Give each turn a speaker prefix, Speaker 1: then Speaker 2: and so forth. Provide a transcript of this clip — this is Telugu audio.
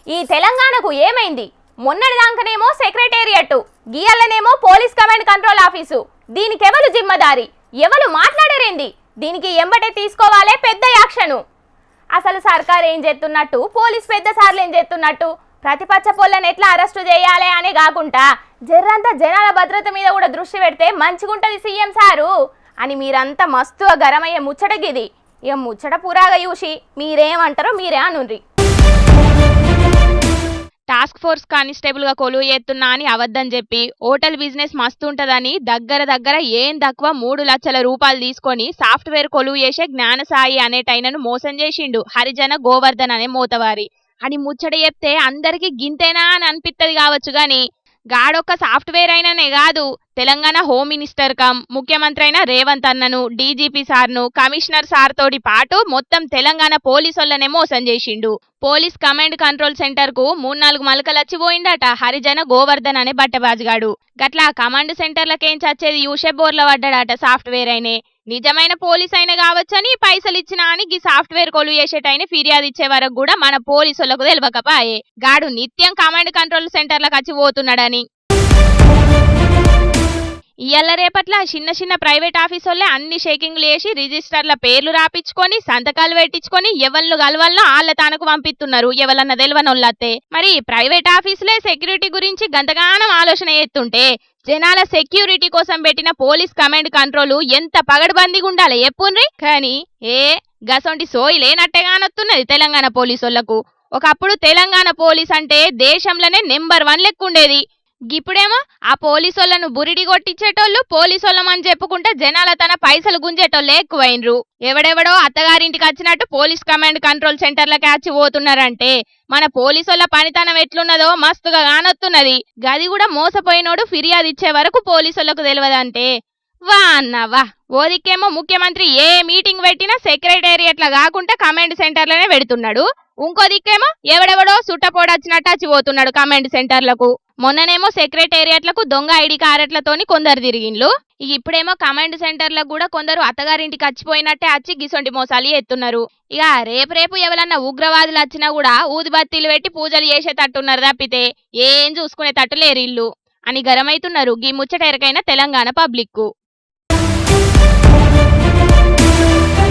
Speaker 1: ఈ తెలంగాణకు ఏమైంది? మొన్నటిదాకనేమో సెక్రటేరియట్, గియల్లనేమో పోలీస్ కమాండ్ కంట్రోల్ ఆఫీసు. దీనికి ఎవరు జిమ్మదారి? ఎవరు మాట్లాడరేంది? దీనికి ఎంబటే తీసుకోవాలే పెద్ద యాక్షను. అసలు సర్కార్ ఏం చేస్తున్నట్టు, పోలీస్ పెద్ద సార్లు ఏం చేస్తున్నట్టు, ప్రతిపక్ష పొల్లని ఎట్లా అరెస్టు చేయాలి అనే కాకుండా జర్రంతా జనాల భద్రత మీద కూడా దృష్టి పెడితే మంచిగుంటది సీఎం సారు అని మీరంతా మస్తుగా గరమయ్యే ముచ్చటగిది. ఇక ముచ్చట పురాగా చూసి మీరేమంటారో మీరే అనుండ్రి.
Speaker 2: టాస్క్ ఫోర్స్ కానిస్టేబుల్ గా కొలువు చేస్తున్నా అని అబద్ధం చెప్పి హోటల్ బిజినెస్ మస్తు ఉంటదని దగ్గర ఏం తక్కువ 3 లక్షల రూపాయలు తీసుకొని సాఫ్ట్వేర్ కొలువు చేసే జ్ఞానసాయి అనేటైనను మోసం చేసిండు హరిజన గోవర్ధన్ అనే మోతవారి అని ముచ్చట చెప్తే అందరికి గింతేనా అని అనిపిస్తుంది కావచ్చు గాని గాడొక్క సాఫ్ట్వేర్ అయిననే కాదు, తెలంగాణ హోమ్ మినిస్టర్ కమ్ ముఖ్యమంత్రి అయిన రేవంత్ అన్నను, డీజీపీ సార్ను, కమిషనర్ సార్ తోటి పాటు మొత్తం తెలంగాణ పోలీసులనే మోసం చేసిండు. పోలీస్ కమాండ్ కంట్రోల్ సెంటర్ కు 3-4 మలకలచ్చిపోయిండట హరిజన గోవర్ధన్ అనే బట్టబాజిగాడు. గట్లా కమాండ్ సెంటర్లకేం చచ్చేది యూషే బోర్ల పడ్డాడట సాఫ్ట్వేర్ అయినే. నిజమైన పోలీస్ అయిన కావచ్చని పైసలు ఇచ్చినా అని ఈ సాఫ్ట్వేర్ కొలువు చేసేటైన ఫిర్యాదు ఇచ్చే వరకు కూడా మన పోలీసులకు తెలియకపాయే. గాడు నిత్యం కమాండ్ కంట్రోల్ సెంటర్లకు వచ్చి పోతున్నాడని. ఇయ్యాల రేపట్ల చిన్న ప్రైవేట్ ఆఫీసులే అన్ని షేకింగ్లు వేసి రిజిస్టర్ల పేర్లు రాపించుకొని సంతకాలు పెట్టించుకొని ఎవళ్ళు గలవల్లో ఆళ్ళ తానకు పంపిస్తున్నారు ఎవరన్నా తెలియనోళ్ళతే. మరి ప్రైవేట్ ఆఫీసులే సెక్యూరిటీ గురించి గంతగానం ఆలోచన చేస్తుంటే జనాల సెక్యూరిటీ కోసం పెట్టిన పోలీస్ కమాండ్ కంట్రోల్ ఎంత పగడబందీగా ఉండాలి చెప్పుండ్రి. కానీ గసొంటి సోయి లేనట్టేగానొస్తున్నది తెలంగాణ పోలీసులకు. ఒకప్పుడు తెలంగాణ పోలీస్ అంటే దేశంలోనే నెంబర్ 1 లెక్కుండేది. గిప్పుడేమో ఆ పోలీసోళ్లను బురిడి కొట్టించేటోళ్ళు పోలీసోళ్ళమని చెప్పుకుంటే జనాల తన పైసలు గుంజేటోళ్ళే ఎక్కువైనరు. ఎవడెవడో అత్తగారింటికి వచ్చినట్టు పోలీస్ కమాండ్ కంట్రోల్ సెంటర్లకి వచ్చి పోతున్నారంటే మన పోలీసోళ్ళ పనితనం ఎట్లున్నదో మస్తుగా కానొస్తున్నది. గది కూడా మోసపోయినోడు ఫిర్యాదు ఇచ్చే వరకు పోలీసులకు తెలియదంటే వా అన్నవా. ఓదికేమో ముఖ్యమంత్రి ఏ మీటింగ్ పెట్టినా సెక్రటేరియట్లా కాకుండా కమాండ్ సెంటర్లనే పెడుతున్నాడు. ఇంకో దిక్కేమో ఎవడెవడో సుట్టపోడొచ్చినట్టు వచ్చిపోతున్నాడు కమాండ్ సెంటర్లకు. మొన్ననేమో సెక్రటేరియట్లకు దొంగ ఐడి కార్డులతోని కొందరు తిరిగిండ్లు. ఇప్పుడేమో కమాండ్ సెంటర్లకు కూడా కొందరు అత్తగారింటికి వచ్చిపోయినట్టే వచ్చి గిసొంటి మోసాలు ఎత్తున్నారు. ఇక రేపు ఎవరన్నా ఉగ్రవాదులు వచ్చినా కూడా ఊదిబత్తీలు పెట్టి పూజలు చేసేటట్టున్నారు తప్పితే ఏం చూసుకునేటట్టు లేరు ఇల్లు అని గరమైతున్నారు గీ ముచ్చట ఎరకైన తెలంగాణ పబ్లిక్ కు.